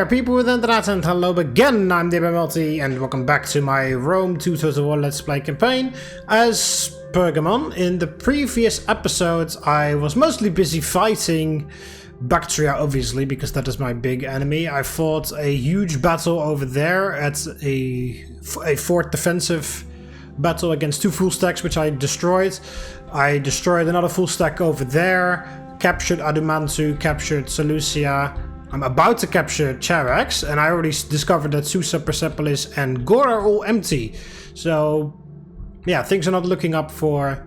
there, people with internet, and hello again, I'm TheMBmulti, and welcome back to my Rome 2 Total War Let's Play campaign as Pergamon. In the previous episodes, I was mostly busy fighting Bactria, obviously, because that is my big enemy. I fought a huge battle over there at a fort defensive battle against 2 full stacks, which I destroyed. I destroyed another full stack over there, captured Adumantu, captured Seleucia. I'm about to capture Charax, and I already discovered that Susa, Persepolis, and Gore are all empty. So, yeah, things are not looking up for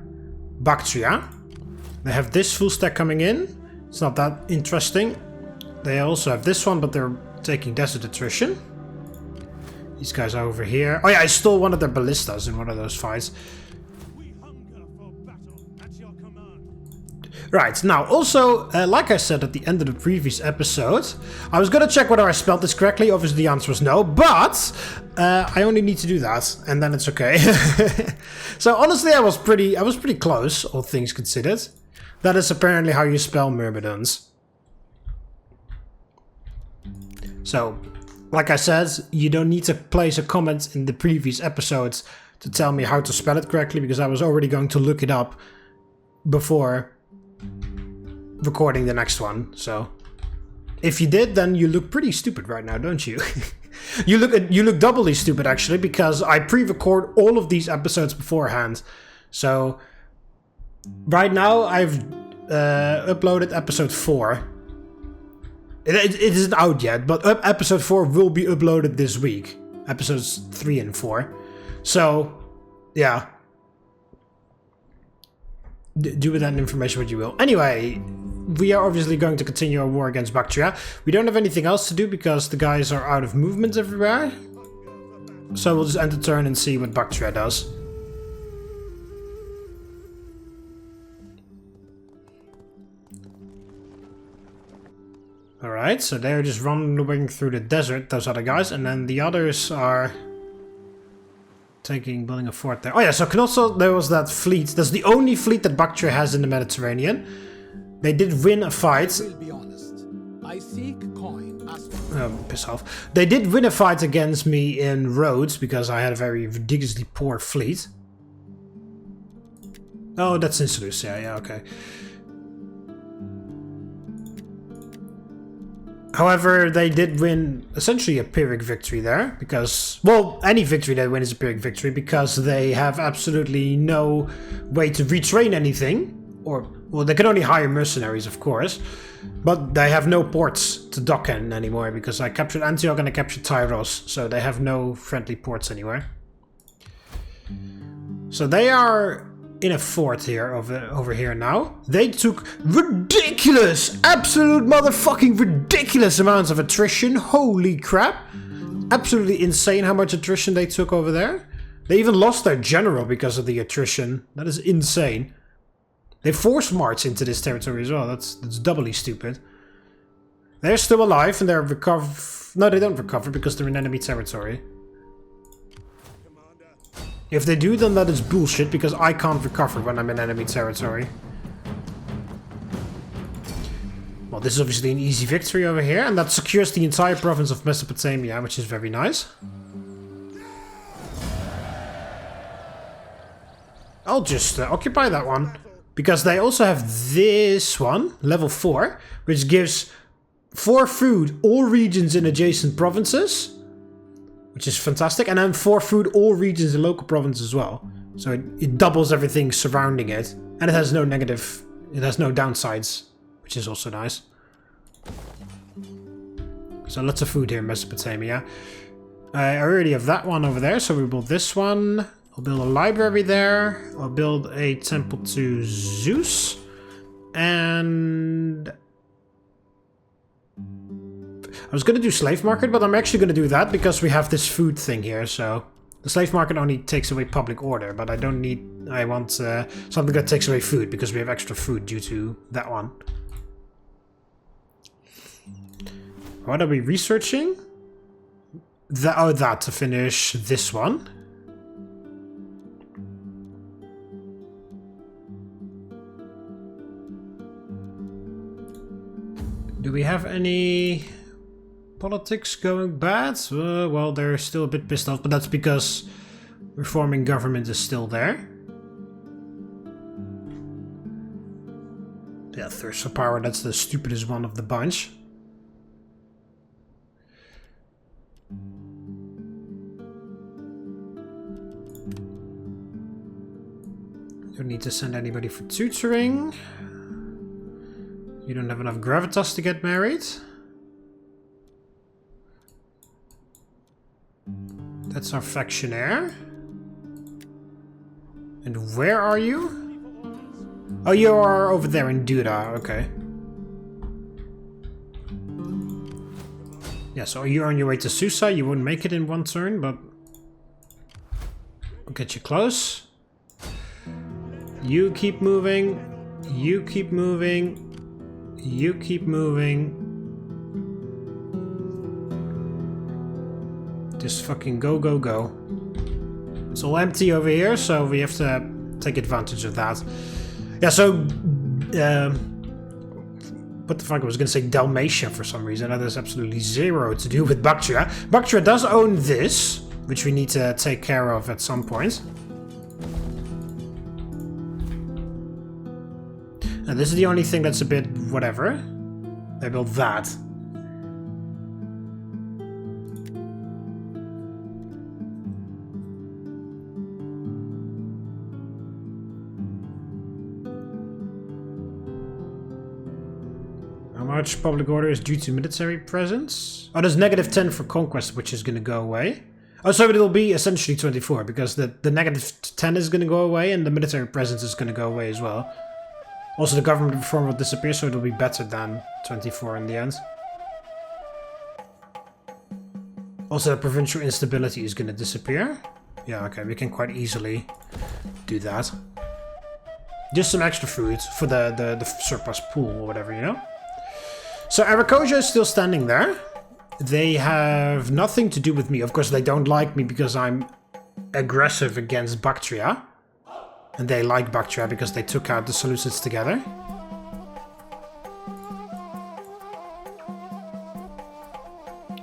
Bactria. They have this full stack coming in. It's not that interesting. They also have this one, but they're taking desert attrition. These guys are over here. Oh yeah, I stole one of their ballistas in one of those fights. Right, now also, like I said at the end of the previous episode, I was gonna check whether I spelled this correctly. Obviously the answer was no, but I only need to do that, and then it's okay. So honestly, I was pretty close, all things considered. That is apparently how you spell Myrmidons. So, like I said, you don't need to place a comment in the previous episodes to tell me how to spell it correctly, because I was already going to look it up before recording the next one. So if you did, then you look pretty stupid right now, don't you? you look doubly stupid, actually, because I pre-record all of these episodes beforehand. So right now I've uploaded episode 4. It isn't out yet, but episode 4 will be uploaded this week. Episodes 3 and 4. So yeah, do with that information what you will. Anyway, we are obviously going to continue our war against Bactria. We don't have anything else to do because the guys are out of movement everywhere. So we'll just end the turn and see what Bactria does. Alright, so they're just running through the desert, those other guys, and then the others are building a fort there. Oh yeah, so Knossos, there was that fleet. That's the only fleet that Bactria has in the Mediterranean. They did win a fight. I will be honest. I seek coin as piss off. They did win a fight against me in Rhodes because I had a very ridiculously poor fleet. Oh, that's in Seleucia, yeah, okay. However, they did win essentially a Pyrrhic victory there, because, well, any victory they win is a Pyrrhic victory, because they have absolutely no way to retrain anything, or, well, they can only hire mercenaries, of course, but they have no ports to dock in anymore, because I captured Antioch and I captured Tyros, so they have no friendly ports anywhere. So they are in a fort here, over here now. They took ridiculous, absolute motherfucking ridiculous amounts of attrition. Holy crap. Absolutely insane how much attrition they took over there. They even lost their general because of the attrition. That is insane. They force march into this territory as well. That's doubly stupid. They're still alive and they're recover. No, they don't recover because they're in enemy territory. If they do, then that is bullshit, because I can't recover when I'm in enemy territory. Well, this is obviously an easy victory over here, and that secures the entire province of Mesopotamia, which is very nice. I'll just occupy that one, because they also have this one, level 4, which gives 4 food all regions in adjacent provinces. Which is fantastic, and then 4 food all regions in local province as well. So it doubles everything surrounding it, and it has no downsides, which is also nice. So lots of food here in Mesopotamia. I already have that one over there, so we build this one. I'll build a library there. I'll build a temple to Zeus, and I was going to do slave market, but I'm actually going to do that because we have this food thing here. So the slave market only takes away public order, but I don't need, I want something that takes away food because we have extra food due to that one. What are we researching? That to finish this one. Do we have any politics going bad? Well, they're still a bit pissed off, but that's because reforming government is still there. Yeah, thirst for power, that's the stupidest one of the bunch. Don't need to send anybody for tutoring. You don't have enough gravitas to get married. That's our factionaire. And where are you? Oh, you are over there in Duda, okay. Yeah, so you're on your way to Susa. You wouldn't make it in one turn, but we'll get you close. You keep moving. You keep moving. You keep moving. Just fucking go, go, go. It's all empty over here, so we have to take advantage of that. Yeah, so... what the fuck, I was gonna say Dalmatia for some reason. That has absolutely zero to do with Bactria. Bactria does own this, which we need to take care of at some point. And this is the only thing that's a bit whatever. They built that. How much public order is due to military presence? Oh, there's -10 for conquest, which is going to go away. Oh, so it will be essentially 24, because the -10 is going to go away, and the military presence is going to go away as well. Also, the government reform will disappear, so it'll be better than 24 in the end. Also, the provincial instability is going to disappear. Yeah, okay, we can quite easily do that. Just some extra food for the surplus pool or whatever, you know? So, Aracosia is still standing there. They have nothing to do with me. Of course, they don't like me because I'm aggressive against Bactria. And they like Bactria because they took out the Seleucids together.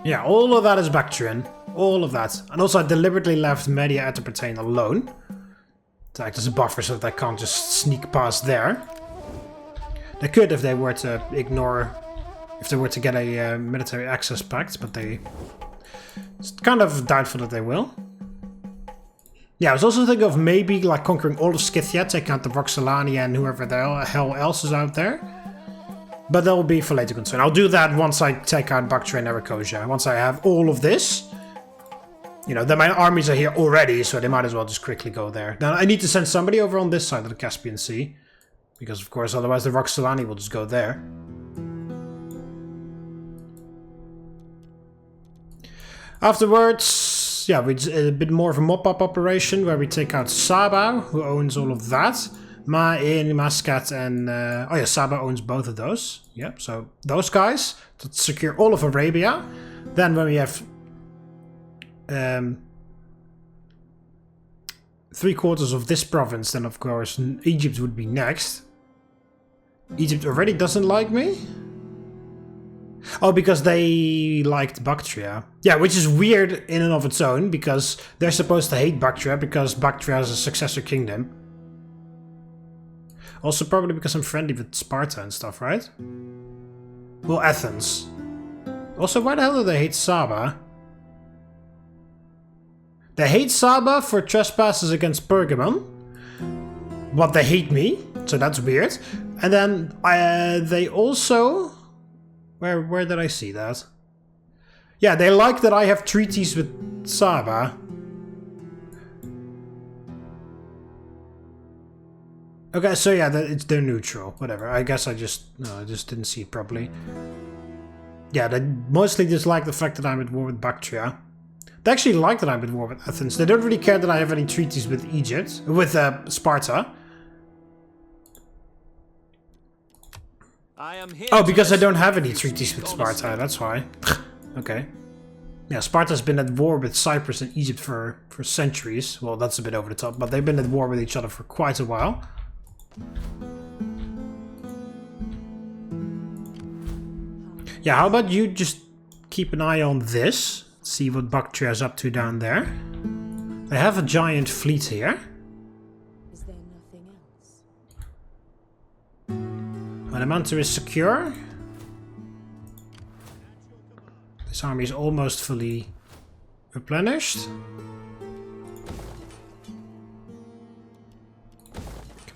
Yeah, all of that is Bactrian. All of that. And also I deliberately left Media Atropatene alone. To act as a buffer so that they can't just sneak past there. They could if they were to ignore... If they were to get a military access pact, but they... It's kind of doubtful that they will. Yeah, I was also thinking of maybe like conquering all of Scythia, taking out the Roxolani and whoever the hell else is out there. But that will be for later concern. I'll do that once I take out Bactria and Aracosia. Once I have all of this. You know, then my armies are here already, so they might as well just quickly go there. Now I need to send somebody over on this side of the Caspian Sea. Because of course, otherwise the Roxolani will just go there. Afterwards, yeah, we a bit more of a mop-up operation where we take out Saba, who owns all of that. Ma'in, Mascat, and... oh yeah, Saba owns both of those. Yep, so those guys to secure all of Arabia. Then when we have... 3/4 of this province, then of course Egypt would be next. Egypt already doesn't like me? Oh, because they liked Bactria. Yeah, which is weird in and of its own, because they're supposed to hate Bactria, because Bactria is a successor kingdom. Also probably because I'm friendly with Sparta and stuff, right? Well, Athens. Also, why the hell do they hate Saba? They hate Saba for trespasses against Pergamon. But they hate me, so that's weird. And then they also... Where did I see that? Yeah, they like that I have treaties with Saba. Okay, so yeah, they're neutral. Whatever. I guess I just didn't see it properly. Yeah, they mostly dislike the fact that I'm at war with Bactria. They actually like that I'm at war with Athens. They don't really care that I have any treaties with Egypt, with Sparta. Oh, because I don't have any treaties with Sparta, that's why. Okay. Yeah, Sparta's been at war with Cyprus and Egypt for centuries. Well, that's a bit over the top, but they've been at war with each other for quite a while. Yeah, how about you just keep an eye on this. See what Bactria is up to down there. They have a giant fleet here. Is there nothing else? Adamantia is secure. This army is almost fully replenished.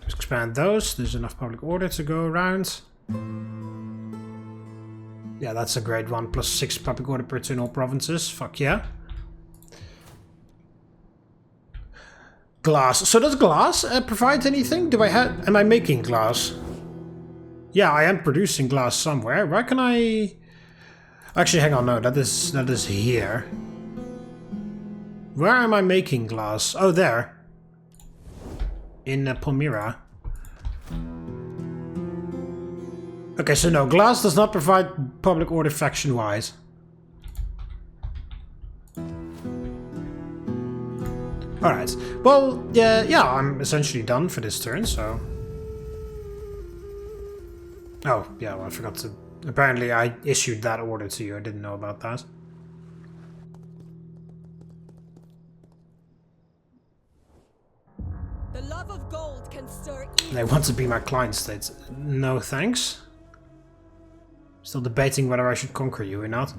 Expand those. There's enough public order to go around. Yeah, that's a great one. Plus 6 public order per turn all provinces. Fuck yeah. Glass. So does glass provide anything? Do I have? Am I making glass? Yeah, I am producing glass somewhere. Where can I? Actually, hang on. No, that is here. Where am I making glass? Oh, there. In Palmyra. Okay, so no, glass does not provide public order faction-wise. Alright, well, yeah, I'm essentially done for this turn, so... Oh, yeah, well, I forgot to... Apparently I issued that order to you, I didn't know about that. The love of gold can stir evil. They want to be my client state. No thanks. Still debating whether I should conquer you or not.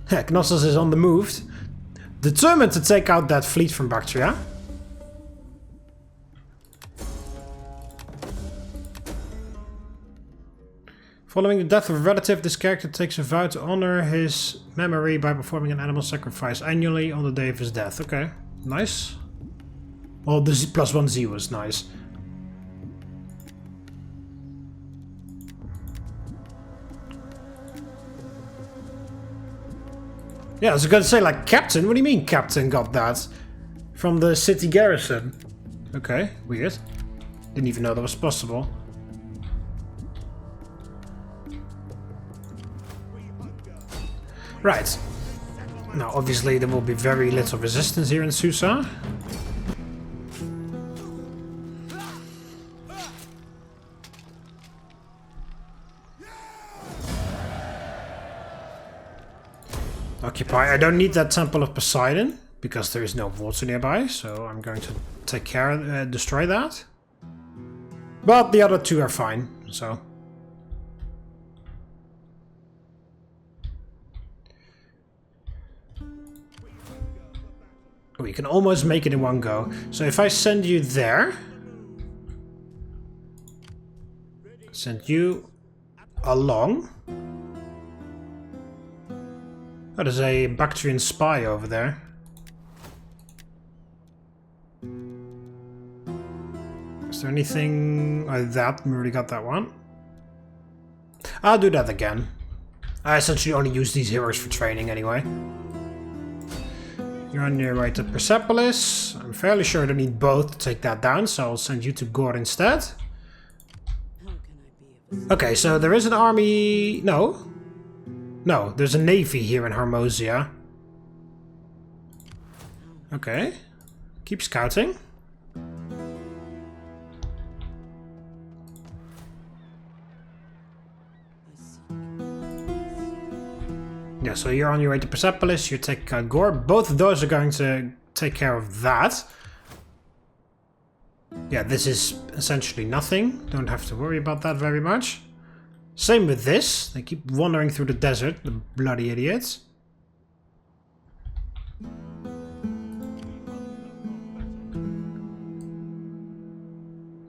Knossos is on the move. Determined to take out that fleet from Bactria. Following the death of a relative, this character takes a vow to honor his memory by performing an animal sacrifice annually on the day of his death. Okay, nice. Well, the +1 Z was nice. Yeah, I was gonna say, like, Captain? What do you mean Captain got that? From the city garrison. Okay, weird. Didn't even know that was possible. Right. Now, obviously, there will be very little resistance here in Susa. Occupy. I don't need that Temple of Poseidon because there is no water nearby, so I'm going to take care, destroy that. But the other two are fine, so. Oh, you can almost make it in one go. So if I send you there, send you along. Oh, there's a Bactrian spy over there. Is there anything like that? We already got that one. I'll do that again. I essentially only use these heroes for training anyway. You're on your way to Persepolis. I'm fairly sure I don't need both to take that down, so I'll send you to Gore instead. Okay, so there is an army... No, there's a navy here in Harmosia. Okay. Keep scouting. Yeah, so you're on your way to Persepolis, you take out Gore. Both of those are going to take care of that. Yeah, this is essentially nothing. Don't have to worry about that very much. Same with this. They keep wandering through the desert, the bloody idiots.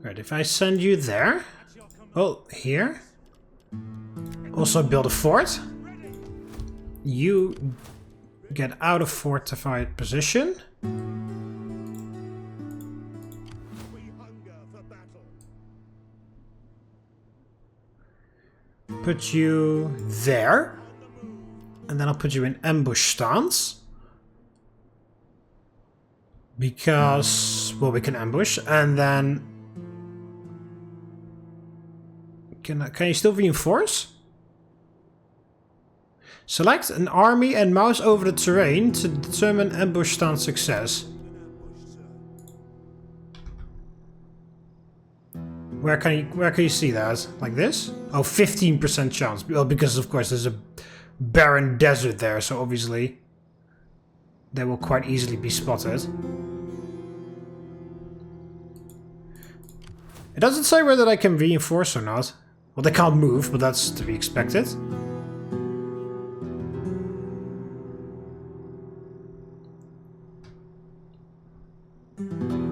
Right, if I send you there... Oh, here. Also build a fort. You get out of fortified position. Put you there. And then I'll put you in ambush stance. Because, well, we can ambush. And then... Can you still reinforce? Select an army and mouse over the terrain to determine ambush stance success. Where can you see that? Like this? Oh, 15% chance. Well, because of course there's a barren desert there, so obviously they will quite easily be spotted. It doesn't say whether they can reinforce or not. Well, they can't move, but that's to be expected.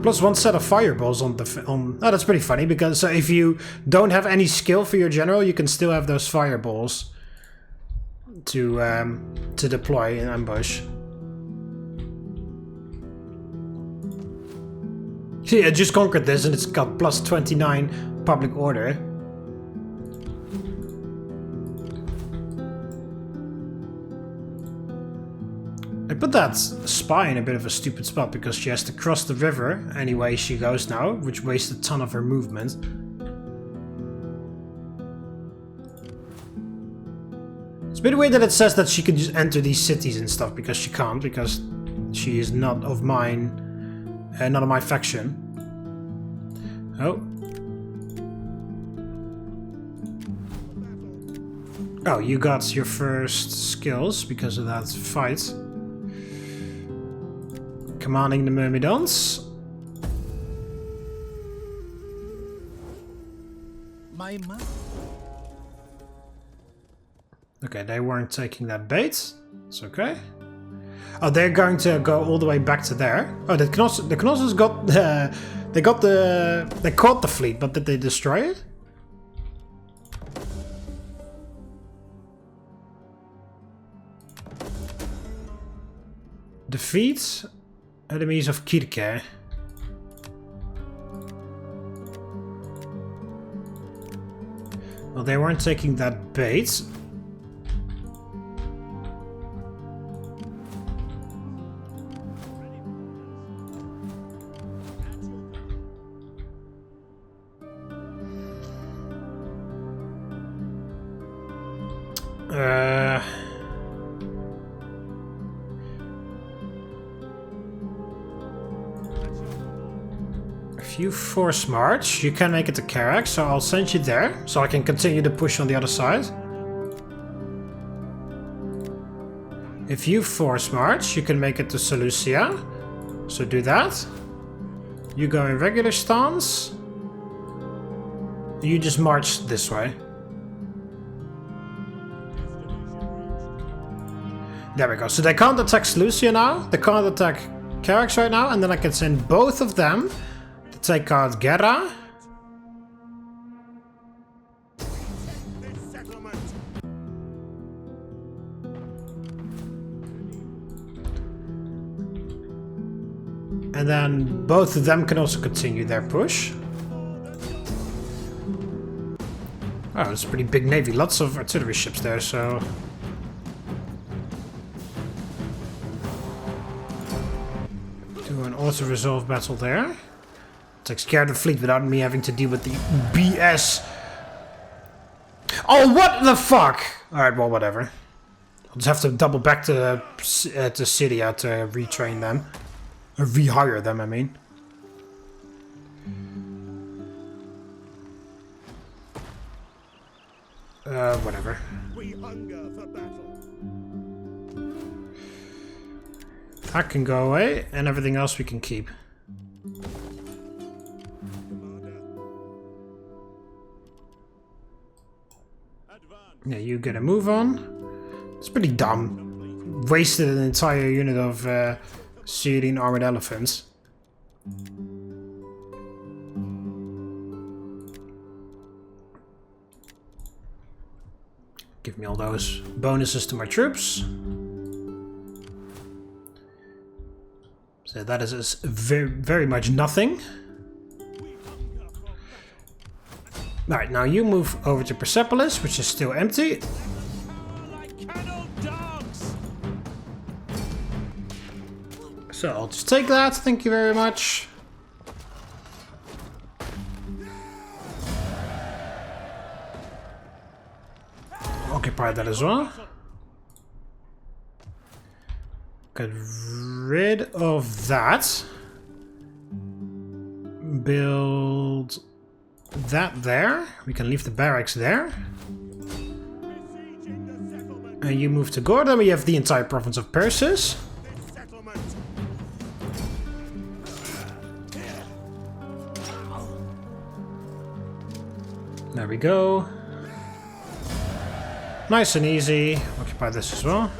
Plus 1 set of fireballs on the... Oh, that's pretty funny, because if you don't have any skill for your general, you can still have those fireballs to deploy in ambush. See, I just conquered this and it's got plus 29 public order. I put that spy in a bit of a stupid spot because she has to cross the river any way she goes now, which wastes a ton of her movement. It's a bit weird that it says that she can just enter these cities and stuff, because she can't, because she is not of mine. Not of my faction. Oh. Oh, you got your first skills because of that fight. Commanding the Myrmidons. My man. Okay, they weren't taking that bait. It's okay. Oh, they're going to go all the way back to there. Oh, the Knossos got they caught the fleet, but did they destroy it? Defeat enemies of Kirke. Well, they weren't taking that bait. If you force march, you can make it to Karak, so I'll send you there, so I can continue to push on the other side. If you force march, you can make it to Seleucia, so do that. You go in regular stance. You just march this way. There we go. So they can't attack Seleucia now. They can't attack Karak right now. And then I can send both of them to take out Gera. And then both of them can also continue their push. Oh, it's a pretty big navy. Lots of artillery ships there, so... do an auto-resolve battle there. Takes care of the fleet without me having to deal with the BS. Oh, what the fuck? Alright, well, whatever. I'll just have to double back to Syria to retrain them. Or rehire them, I mean. Whatever. We hunger for battle. That can go away, and everything else we can keep. Yeah, you get a move on. It's pretty dumb. Wasted an entire unit of Syrian armored elephants. Give me all those bonuses to my troops. So that is very, very much nothing. Alright, now you move over to Persepolis, which is still empty. So I'll just take that, thank you very much. Occupy that as well. Get rid of that. Build that there. We can leave the barracks there. And you move to Gordon, we have the entire province of Persis. This settlement. There we go. Nice and easy. Occupy this as well.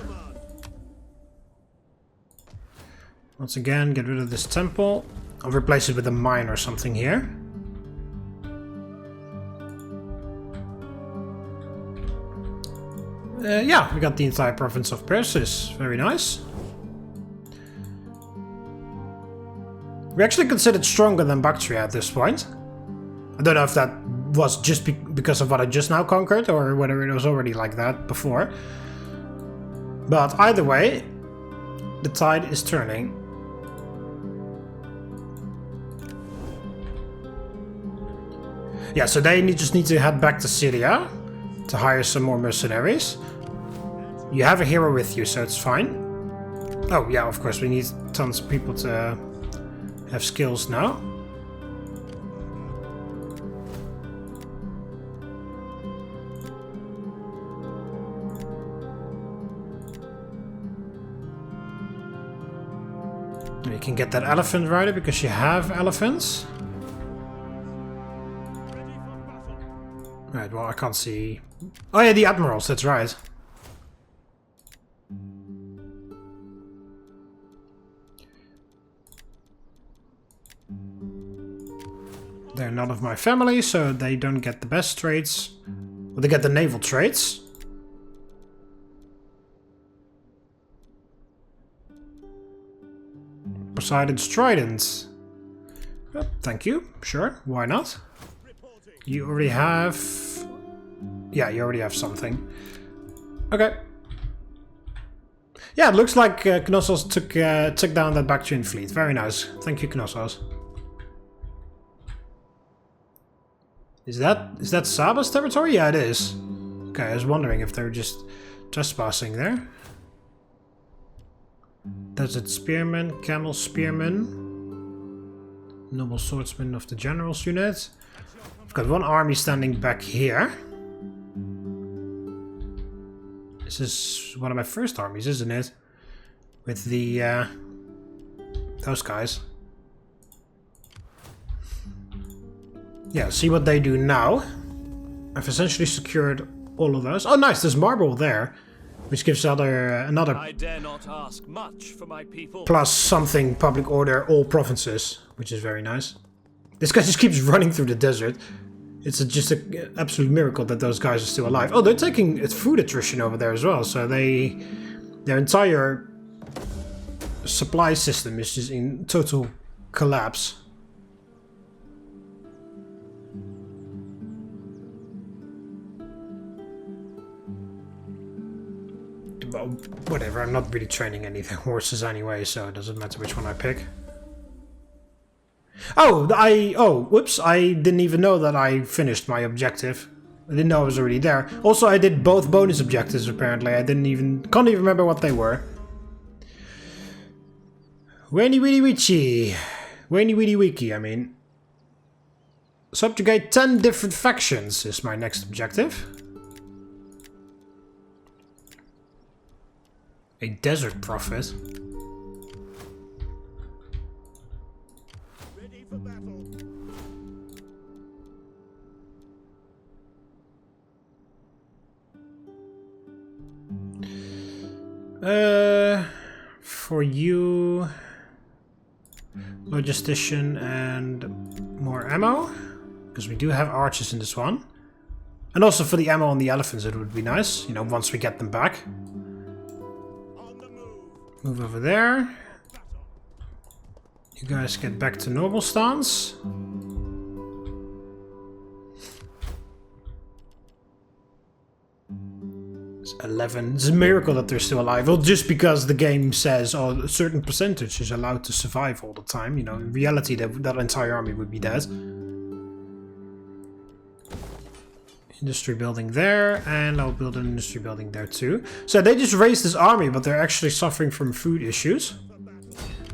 Once again, get rid of this temple. I'll replace it with a mine or something here. Yeah, we got the entire province of Persis. Very nice. We actually considered stronger than Bactria at this point. I don't know if that was just because of what I just now conquered, or whether it was already like that before. But either way, the tide is turning. Yeah, so they just need to head back to Syria to hire some more mercenaries. You have a hero with you, so it's fine. Oh yeah, of course, we need tons of people to have skills now. You can get that elephant rider because you have elephants. Right, well, I can't see. Oh yeah, the admirals, that's right. They're not of my family, so they don't get the best traits. Well, they get the naval traits. Poseidon's Trident. Oh, thank you. Sure, why not? You already have... Yeah, you already have something. Okay. Yeah, it looks like Knossos took down that Bactrian fleet. Very nice. Thank you, Knossos. Is that Saba's territory? Yeah, it is. Okay, I was wondering if they were just trespassing there. Desert Spearman, Camel Spearman, Noble Swordsman of the General's unit. I've got one army standing back here. This is one of my first armies, isn't it? With the those guys. Yeah, see what they do now. I've essentially secured all of those. Oh, nice! There's marble there, which gives another I dare not ask much for my people. plus something public order all provinces, which is very nice. This guy just keeps running through the desert. It's just an absolute miracle that those guys are still alive. Oh, they're taking food attrition over there as well, so their entire supply system is just in total collapse. Well, whatever, I'm not really training any horses anyway, so it doesn't matter which one I pick. Oh, whoops, I didn't even know that I finished my objective. I didn't know I was already there. Also, I did both bonus objectives, apparently. can't even remember what they were. Weni Widi Wiki, I mean. Subjugate 10 different factions is my next objective. A desert prophet. Ready for battle. For you, logistician and more ammo, because we do have archers in this one, and also for the ammo on the elephants, it would be nice, you know, once we get them back. Move over there. You guys get back to normal stance. It's 11. It's a miracle that they're still alive. Well, just because the game says, oh, a certain percentage is allowed to survive all the time. You know, in reality, that entire army would be dead. Industry building there, and I'll build an industry building there too. So they just raised this army, but they're actually suffering from food issues.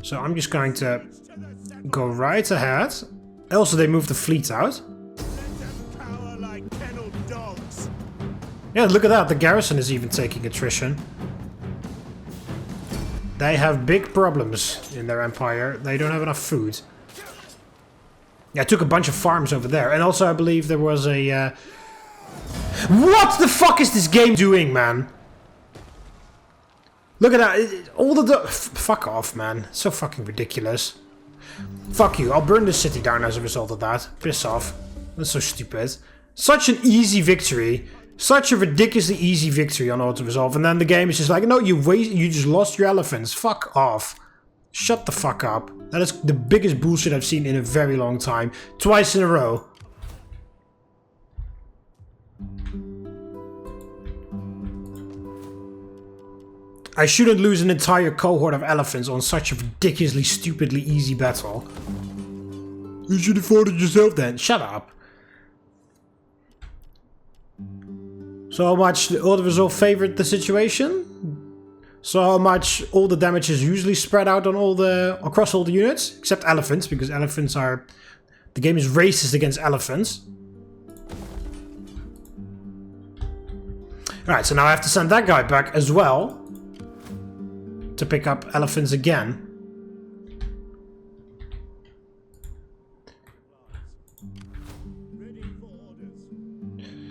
So I'm just going to go right ahead. Also, they moved the fleet out. Let them cower like kenneled dogs. Yeah, look at that. The garrison is even taking attrition. They have big problems in their empire. They don't have enough food. Yeah, I took a bunch of farms over there. And also I believe there was a... What the fuck is this game doing, man? Look at that. All the... Fuck off, man. It's so fucking ridiculous. Fuck you. I'll burn this city down as a result of that. Piss off. That's so stupid. Such an easy victory. Such a ridiculously easy victory on auto-resolve. And then the game is just like, no, you just lost your elephants. Fuck off. Shut the fuck up. That is the biggest bullshit I've seen in a very long time. Twice in a row. I shouldn't lose an entire cohort of elephants on such a ridiculously, stupidly easy battle. You should have fought it yourself then. Shut up. So how much the auto-resolve favored the situation? So how much all the damage is usually spread out on across all the units? Except elephants, because elephants are... The game is racist against elephants. Alright, so now I have to send that guy back as well. To pick up elephants again.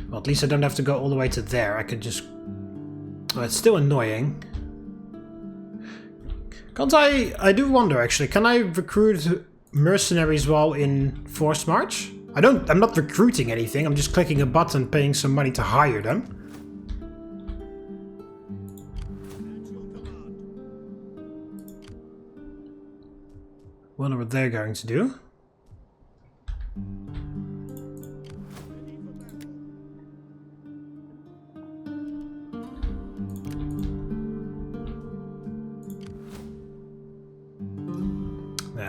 Well, at least I don't have to go all the way to there. I could just... Oh, it's still annoying. Can't I do wonder, actually. Can I recruit mercenaries while in forced march? I'm not recruiting anything. I'm just clicking a button, paying some money to hire them. Wonder what they're going to do.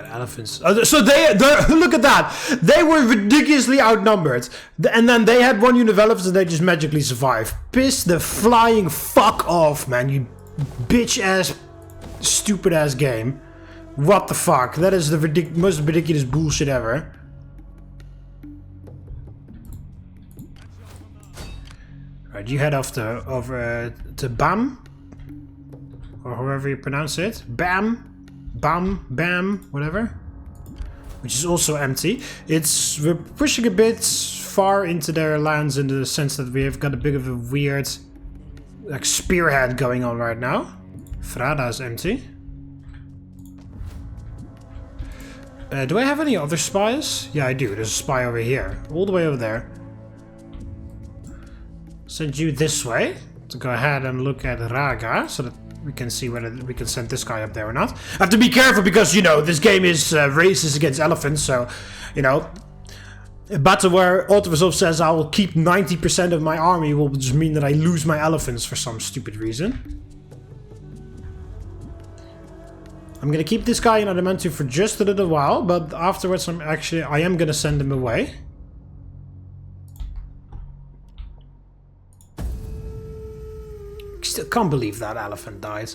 Elephants. Oh, so they look at that. They were ridiculously outnumbered, and then they had one unit of elephants and they just magically survived. Piss the flying fuck off, man! You bitch ass, stupid ass game. What the fuck? That is the most ridiculous bullshit ever. Right, you head off over to Bam, or however you pronounce it. Bam. Bam, bam, whatever. Which is also empty. We're pushing a bit far into their lands in the sense that we have got a bit of a weird like spearhead going on right now. Frada is empty. Do I have any other spies? Yeah, I do. There's a spy over here. All the way over there. Send you this way to go ahead and look at Raga so that we can see whether we can send this guy up there or not. I have to be careful because, you know, this game is racist against elephants, so, you know, a battle where auto-resolve says I will keep 90% of my army will just mean that I lose my elephants for some stupid reason. I'm gonna keep this guy in Adamantium for just a little while, but afterwards I am gonna send him away. Still can't believe that elephant died.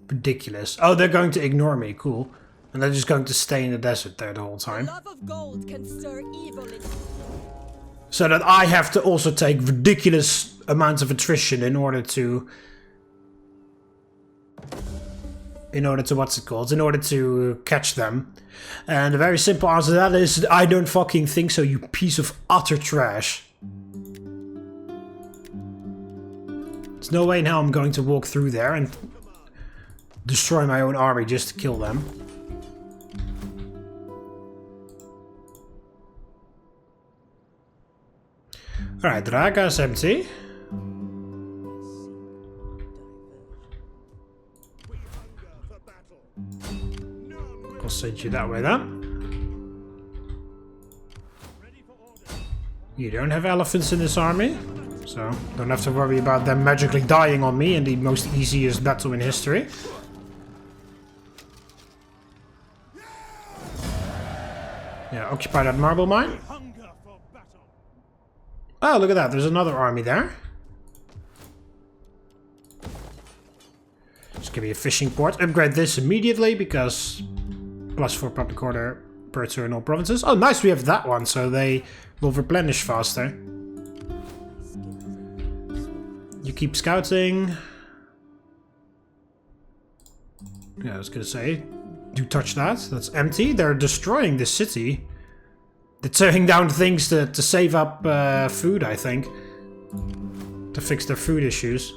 Ridiculous. Oh, they're going to ignore me. Cool. And they're just going to stay in the desert there the whole time. The love of gold can stir evil in... So that I have to also take ridiculous amounts of attrition in order to... what's it called? In order to catch them. And the very simple answer to that is I don't fucking think so, you piece of utter trash. There's no way in hell I'm going to walk through there and destroy my own army just to kill them. Alright, Draga is empty. I'll send you that way then. You don't have elephants in this army. So, don't have to worry about them magically dying on me in the most easiest battle in history. Yeah, occupy that marble mine. Oh, look at that. There's another army there. Just give me a fishing port. Upgrade this immediately because +4 public order per turn in all provinces. Oh, nice. We have that one, so they will replenish faster. keep scouting. Yeah, I was gonna say, do touch that. That's empty. They're destroying the city. They're tearing down things to save up food, I think. To fix their food issues.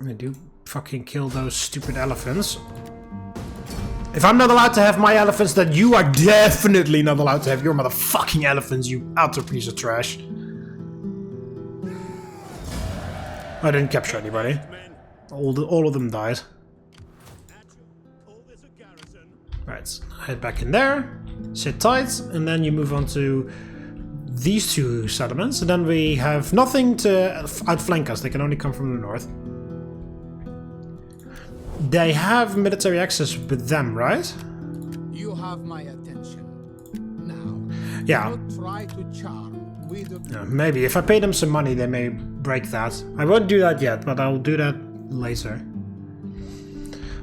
I do fucking kill those stupid elephants. If I'm not allowed to have my elephants, then you are definitely not allowed to have your motherfucking elephants, you utter piece of trash. I didn't capture anybody. All of them died. Right, head back in there, sit tight, and then you move on to these two settlements, and then we have nothing to outflank us. They can only come from the north. They have military access with them, right? You have my attention. Now, Yeah. don't try to charm with a Maybe. If I pay them some money, they may break that. I won't do that yet, but I'll do that later.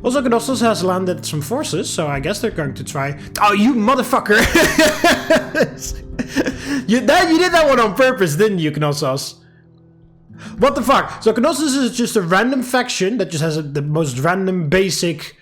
Also, Knossos has landed some forces, so I guess they're going to try... Oh, you motherfucker! you did that one on purpose, didn't you, Knossos? What the fuck? So Knossos is just a random faction that just has the most random basic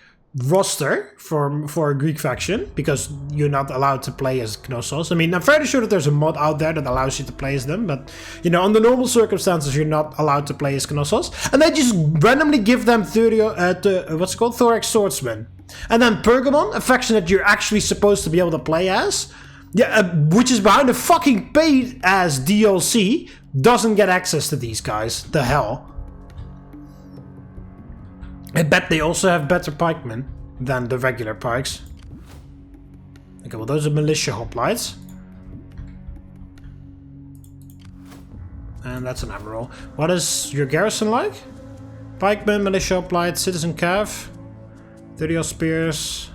roster for a Greek faction, because you're not allowed to play as Knossos. I mean, I'm fairly sure that there's a mod out there that allows you to play as them, but, you know, under normal circumstances, you're not allowed to play as Knossos. And they just randomly give them what's it called? Thorax Swordsman. And then Pergamon, a faction that you're actually supposed to be able to play as, which is behind a fucking paid-ass DLC, doesn't get access to these guys. The hell. I bet they also have better pikemen than the regular pikes. Okay, well those are militia hoplites. And that's an admiral. What is your garrison like? Pikemen, militia hoplites, citizen cav, 30 spears.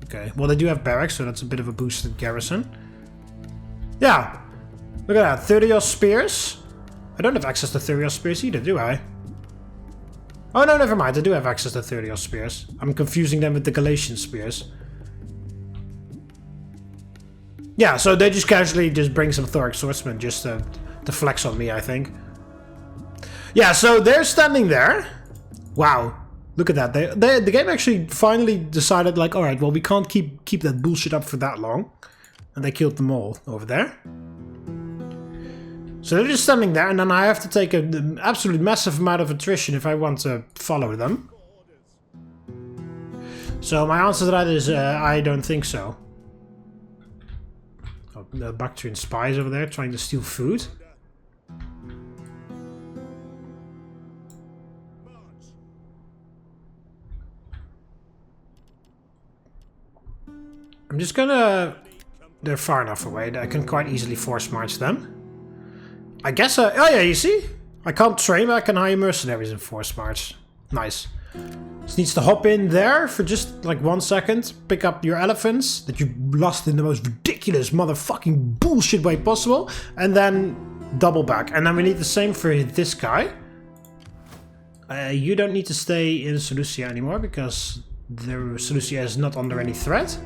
Okay, well they do have barracks, so that's a bit of a boosted garrison. Yeah, look at that, 30 spears. I don't have access to 30 spears either, do I? Oh no, never mind, I do have access to 30 spears. I'm confusing them with the Galatian spears. Yeah, so they just casually just bring some Thorax Swordsmen just to flex on me, I think. Yeah, so they're standing there. Wow, look at that. The game actually finally decided, like, alright, well we can't keep that bullshit up for that long. And they killed them all over there. So they're just standing there, and then I have to take an absolute massive amount of attrition if I want to follow them. So my answer to that is I don't think so. Oh, the Bactrian spies over there trying to steal food. I'm just gonna... They're far enough away that I can quite easily force march them. I guess, oh yeah, you see? I can't train, but I can hire mercenaries in force march. Nice. Just needs to hop in there for just like 1 second, pick up your elephants that you lost in the most ridiculous motherfucking bullshit way possible, and then double back. And then we need the same for this guy. You don't need to stay in Seleucia anymore because Seleucia is not under any threat.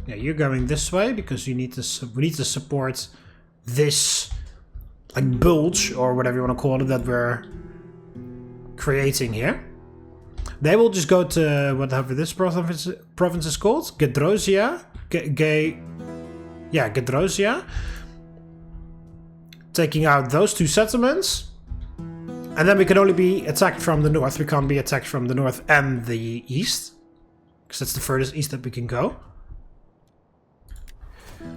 Yeah, you're going this way because you need to. We need to support this, like, bulge or whatever you want to call it that we're creating here. They will just go to whatever this province is called, Gedrosia. Gedrosia. Taking out those two settlements, and then we can only be attacked from the north. We can't be attacked from the north and the east because that's the furthest east that we can go.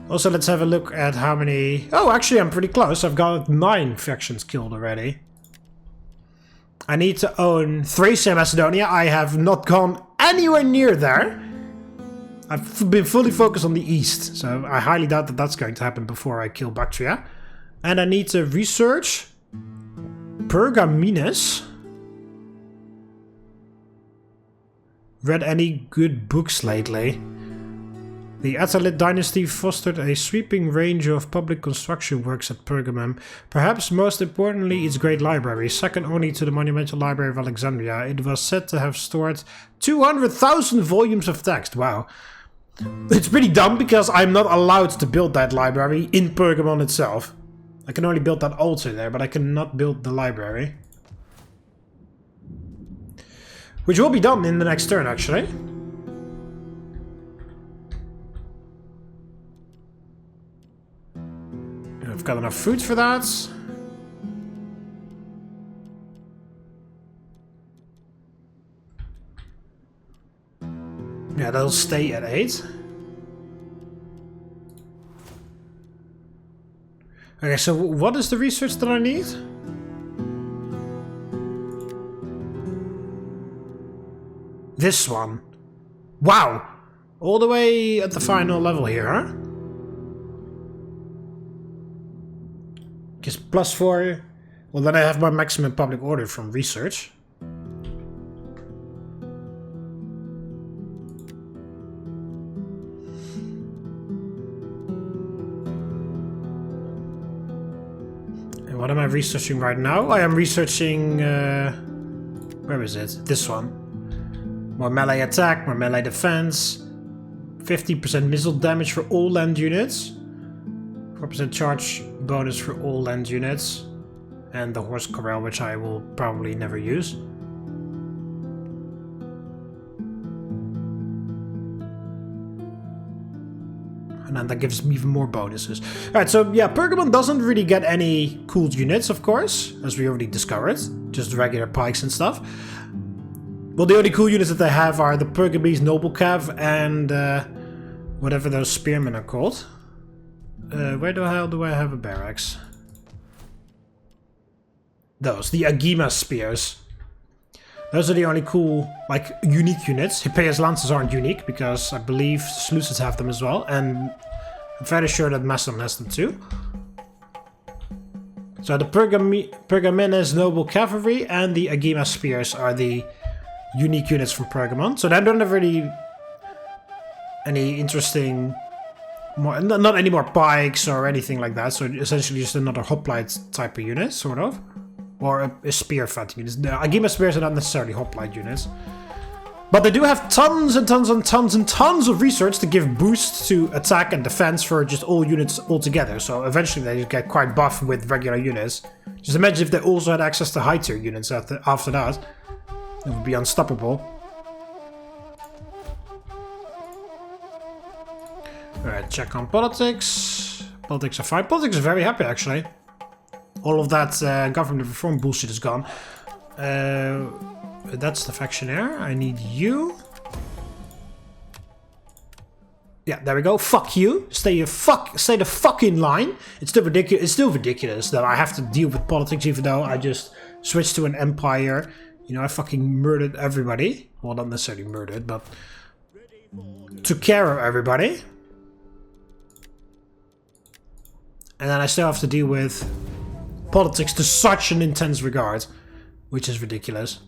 Also, let's have a look at how many... Oh, actually, I'm pretty close. I've got 9 factions killed already. I need to own Thracia, Macedonia. I have not gone anywhere near there. I've been fully focused on the east, so I highly doubt that that's going to happen before I kill Bactria. And I need to research Pergaminus. Read any good books lately? The Attalus dynasty fostered a sweeping range of public construction works at Pergamon. Perhaps most importantly, its great library, second only to the monumental library of Alexandria. It was said to have stored 200,000 volumes of text. Wow. It's pretty dumb because I'm not allowed to build that library in Pergamon itself. I can only build that altar there, but I cannot build the library. Which will be done in the next turn, actually. I've got enough food for that. Yeah, that'll stay at 8. Okay, so what is the research that I need? This one. Wow! All the way at the final level here, huh? Just +4. Well, then I have my maximum public order from research. And what am I researching right now? I am researching... where is it? This one. More melee attack, more melee defense. 50% missile damage for all land units. 4% charge bonus for all land units. And the horse corral, which I will probably never use. And then that gives me even more bonuses. Alright, so yeah, Pergamon doesn't really get any cool units, of course. As we already discovered. Just regular pikes and stuff. Well, the only cool units that they have are the Pergamese Noble Cav and whatever those spearmen are called. Where the hell do I have a barracks? Those, the Agima spears. Those are the only cool, like, unique units. Hippea's lances aren't unique because I believe Seleucids have them as well, and I'm fairly sure that Macedon has them too. So the Pergamenes Noble Cavalry and the Agima spears are the unique units from Pergamon. So they don't have really any interesting... not any more pikes or anything like that, so essentially just another hoplite type of unit, sort of. Or a spear fighting unit. The Agima spears are not necessarily hoplite units. But they do have tons and tons and tons and tons of research to give boosts to attack and defense for just all units altogether. So eventually they get quite buff with regular units. Just imagine if they also had access to high tier units after that. It would be unstoppable. Alright, check on politics. Politics are fine. Politics is very happy, actually. All of that government reform bullshit is gone. That's the factionaire. I need you. Yeah, there we go. Fuck you. Stay the fuck in line. It's still ridiculous. It's still ridiculous that I have to deal with politics, even though I just switched to an empire. You know, I fucking murdered everybody. Well, not necessarily murdered, but took care of everybody. And then I still have to deal with politics to such an intense regard, which is ridiculous.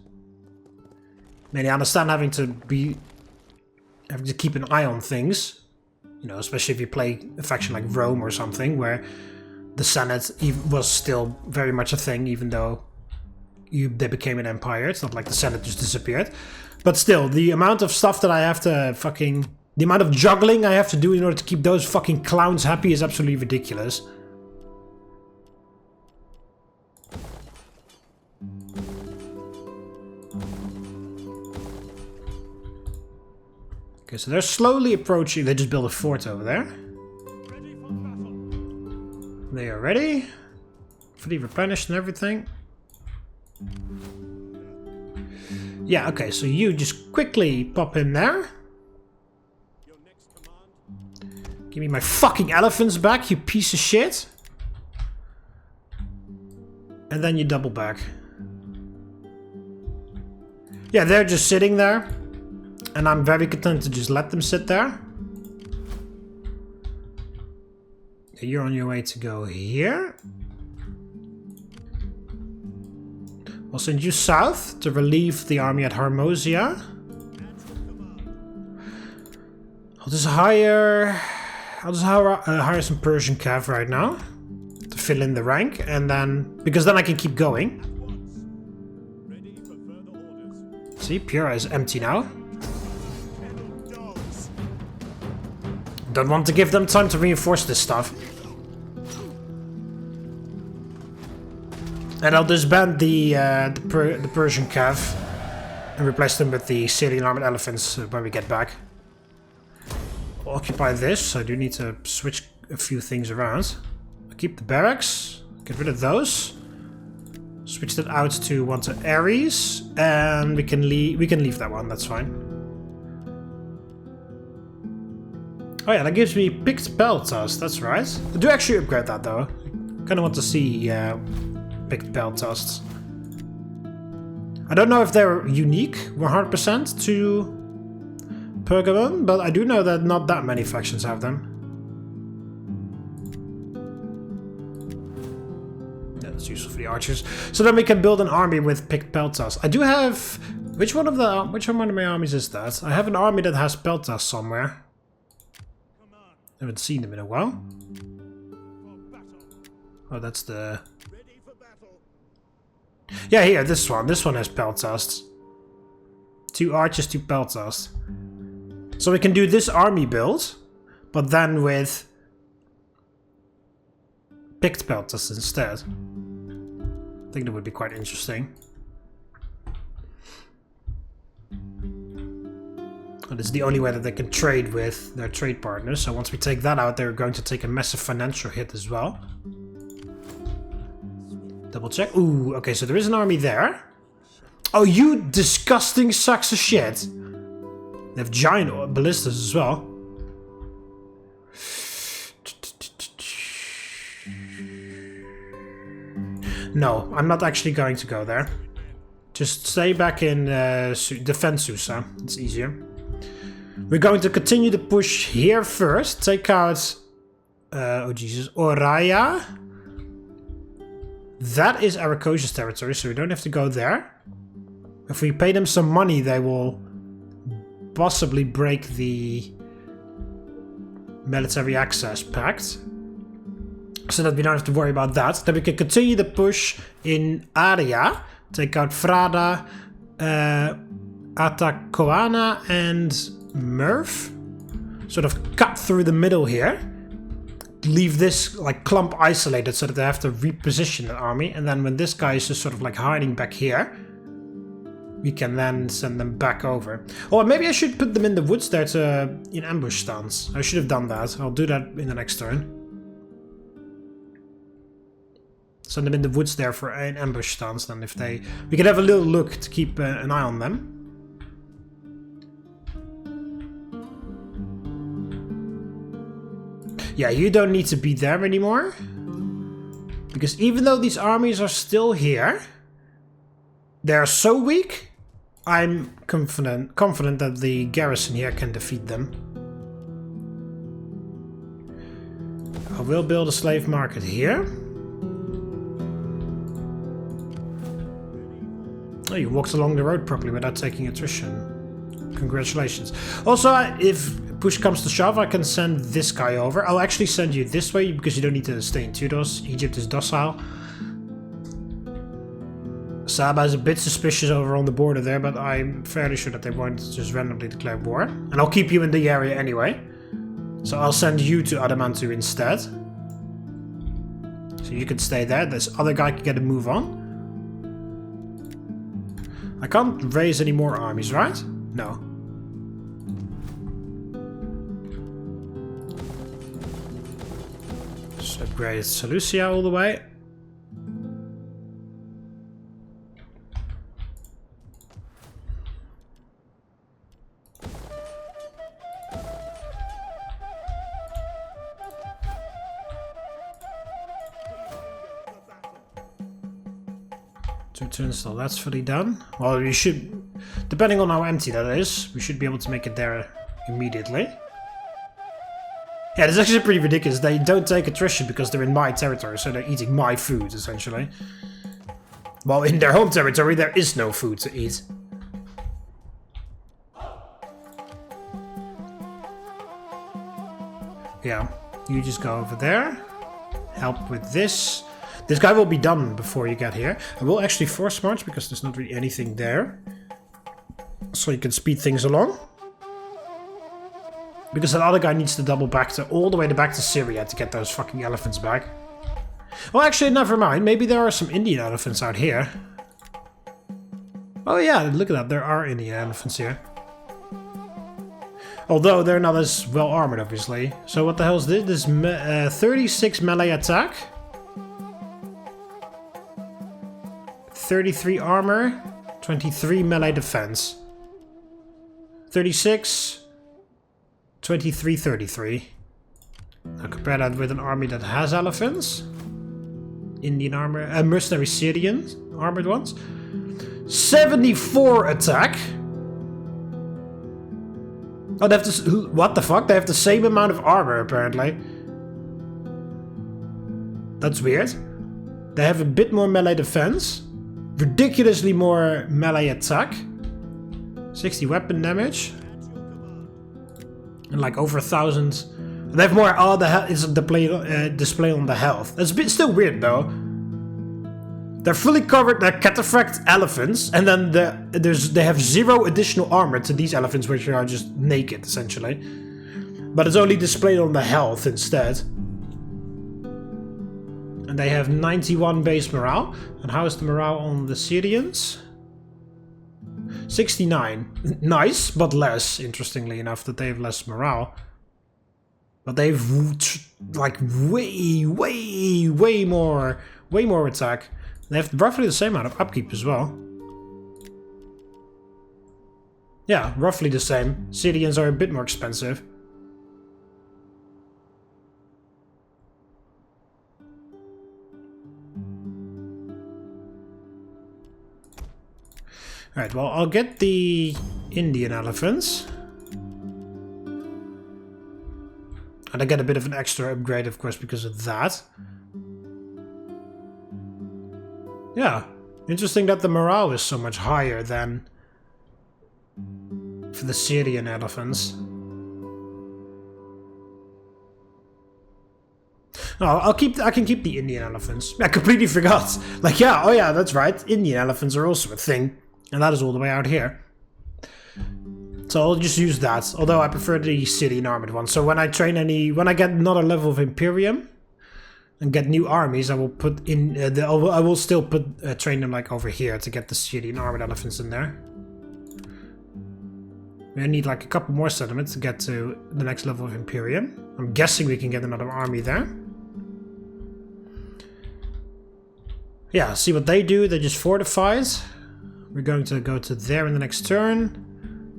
I mean, I understand having to keep an eye on things, you know, especially if you play a faction like Rome or something, where the Senate was still very much a thing, even though they became an empire. It's not like the Senate just disappeared. But still, the amount of stuff that I have to the amount of juggling I have to do in order to keep those fucking clowns happy is absolutely ridiculous. Okay, so they're slowly approaching. They just built a fort over there. They are ready. Fully replenished and everything. Yeah, okay, so you just quickly pop in there. Give me my fucking elephants back, you piece of shit. And then you double back. Yeah, they're just sitting there. And I'm very content to just let them sit there. You're on your way to go here. I'll send you south to relieve the army at Harmosia. I'll just hire some Persian cav right now to fill in the rank, and then because then I can keep going. Ready for further orders. See, Pura is empty now. Dogs. Don't want to give them time to reinforce this stuff. And I'll disband the Persian cav and replace them with the Syrian armored elephants when we get back. I'll occupy this. I do need to switch a few things around. I'll keep the barracks. Get rid of those. Switch that out to one to Ares, and we can leave that one. That's fine. Oh yeah, that gives me picked peltas. That's right. I do actually upgrade that though. I kind of want to see picked peltas. I don't know if they're unique 100% to Pergamon, but I do know that not that many factions have them. That's useful for the archers. So then we can build an army with picked peltas. I do have... Which one of my armies is that? I have an army that has peltas somewhere. I haven't seen them in a while. Oh, that's the... Ready for battle. Yeah, here, this one. This one has peltas. 2 archers, 2 peltas. So we can do this army build, but then with picked peltas instead. I think that would be quite interesting. And it's the only way that they can trade with their trade partners. So once we take that out, they're going to take a massive financial hit as well. Double check. Ooh, okay, so there is an army there. Oh, you disgusting sacks of shit. They have giant ballistas as well. No, I'm not actually going to go there. Just stay back in defend Susa. It's easier. We're going to continue to push here first. Take out... oh Jesus. Oraya. That is Arakosha's territory, so we don't have to go there. If we pay them some money, they will possibly break the military access pact. So that we don't have to worry about that. Then we can continue the push in Aria. Take out Frada, Atacoana and Murph. Sort of cut through the middle here. Leave this like clump isolated so that they have to reposition the army. And then when this guy is just sort of like hiding back here, we can then send them back over. Or maybe I should put them in the woods there to in ambush stance. I should have done that. I'll do that in the next turn. Send them in the woods there for an ambush stance. Then if they... We can have a little look to keep an eye on them. Yeah, you don't need to be there anymore. Because even though these armies are still here, they're so weak, I'm confident that the garrison here can defeat them. I will build a slave market here. Oh, you walked along the road properly without taking attrition. Congratulations. Also, if push comes to shove, I can send this guy over. I'll actually send you this way because you don't need to stay in Tudos. Egypt is docile. Saba is a bit suspicious over on the border there, but I'm fairly sure that they won't just randomly declare war. And I'll keep you in the area anyway. So I'll send you to Adamantu instead. So you can stay there. This other guy can get a move on. I can't raise any more armies, right? No. Just upgrade Seleucia all the way. Turns till that's fully done. Well, we should, depending on how empty that is, we should be able to make it there immediately. Yeah, it's actually pretty ridiculous. They don't take attrition because they're in my territory, so they're eating my food, essentially. While in their home territory, there is no food to eat. Yeah, you just go over there. Help with this. This guy will be done before you get here. I will actually force march because there's not really anything there. So you can speed things along. Because that other guy needs to double back to all the way back to Syria to get those fucking elephants back. Well, actually, never mind. Maybe there are some Indian elephants out here. Oh yeah, look at that. There are Indian elephants here. Although they're not as well armored, obviously. So what the hell is this? This 36 melee attack. 33 armor. 23 melee defense. 36. 23, 33. Now compare that with an army that has elephants. Indian armor, mercenary Syrian armored ones. 74 attack. Oh, they have this. What the fuck? They have the same amount of armor apparently. That's weird. They have a bit more melee defense. Ridiculously more melee attack. 60 weapon damage. And like over 1,000. They have more. Oh, it's a display on the health. That's a bit still weird though. They're fully covered. They're cataphract elephants, and then they have 0 additional armor to these elephants, which are just naked essentially. But it's only displayed on the health instead. And they have 91 base morale. And how is the morale on the Syrians? 69. Nice, but less, interestingly enough, that they have less morale. But they've like way more attack. They have roughly the same amount of upkeep as well. Yeah, roughly the same. Syrians are a bit more expensive. Alright, well, I'll get the Indian elephants. And I get a bit of an extra upgrade, of course, because of that. Yeah, interesting that the morale is so much higher than for the Syrian elephants. Oh, I can keep the Indian elephants. I completely forgot. Like, yeah, oh yeah, that's right. Indian elephants are also a thing. And that is all the way out here. So I'll just use that. Although I prefer the Syrian armored one. So when I when I get another level of Imperium and get new armies, I will put in I will still put train them like over here to get the Syrian armored elephants in there. We need like a couple more settlements to get to the next level of Imperium. I'm guessing we can get another army there. Yeah, see what they do. They just fortified. We're going to go to there in the next turn.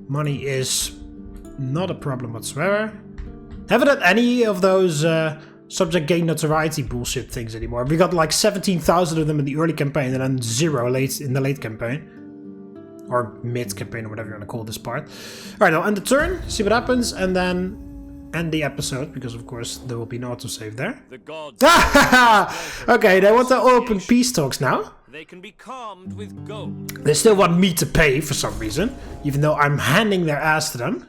Money is not a problem whatsoever. Haven't had any of those subject gain notoriety bullshit things anymore. We got like 17,000 of them in the early campaign and then 0 in the late campaign. Or mid campaign or whatever you want to call this part. Alright, I'll end the turn, see what happens, and then end the episode, because of course there will be no autosave there. The gods. Okay, they want to open peace talks now. They can be calmed with gold. They still want me to pay for some reason, even though I'm handing their ass to them.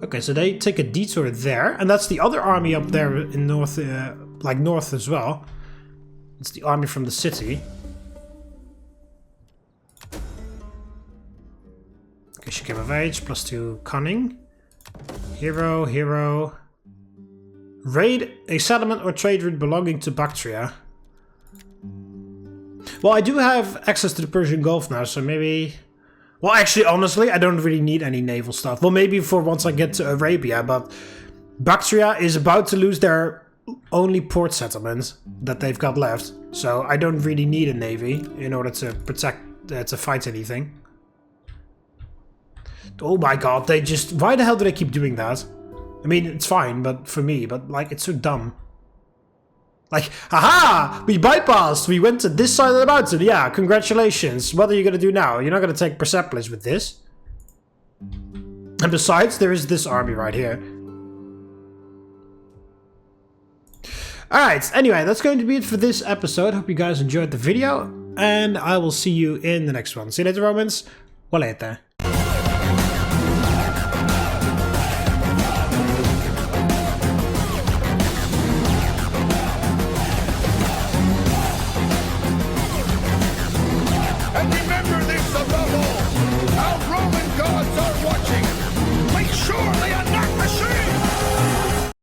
Okay, so they take a detour there, and that's the other army up there in north, like north as well. It's the army from the city. Okay, she came of age, +2 cunning. Hero. Raid a settlement or trade route belonging to Bactria. Well, I do have access to the Persian Gulf now, so maybe... Well, actually, honestly, I don't really need any naval stuff. Well, maybe for once I get to Arabia, but Bactria is about to lose their only port settlement that they've got left. So I don't really need a navy in order to protect, to fight anything. Oh my god, they just... Why the hell do they keep doing that? I mean, it's fine, but for me, but like, it's so dumb. Like, haha! We bypassed! We went to this side of the mountain! Yeah, congratulations! What are you gonna do now? You're not gonna take Persepolis with this. And besides, there is this army right here. Alright, anyway, that's going to be it for this episode. Hope you guys enjoyed the video, and I will see you in the next one. See you later, Romans. Volete.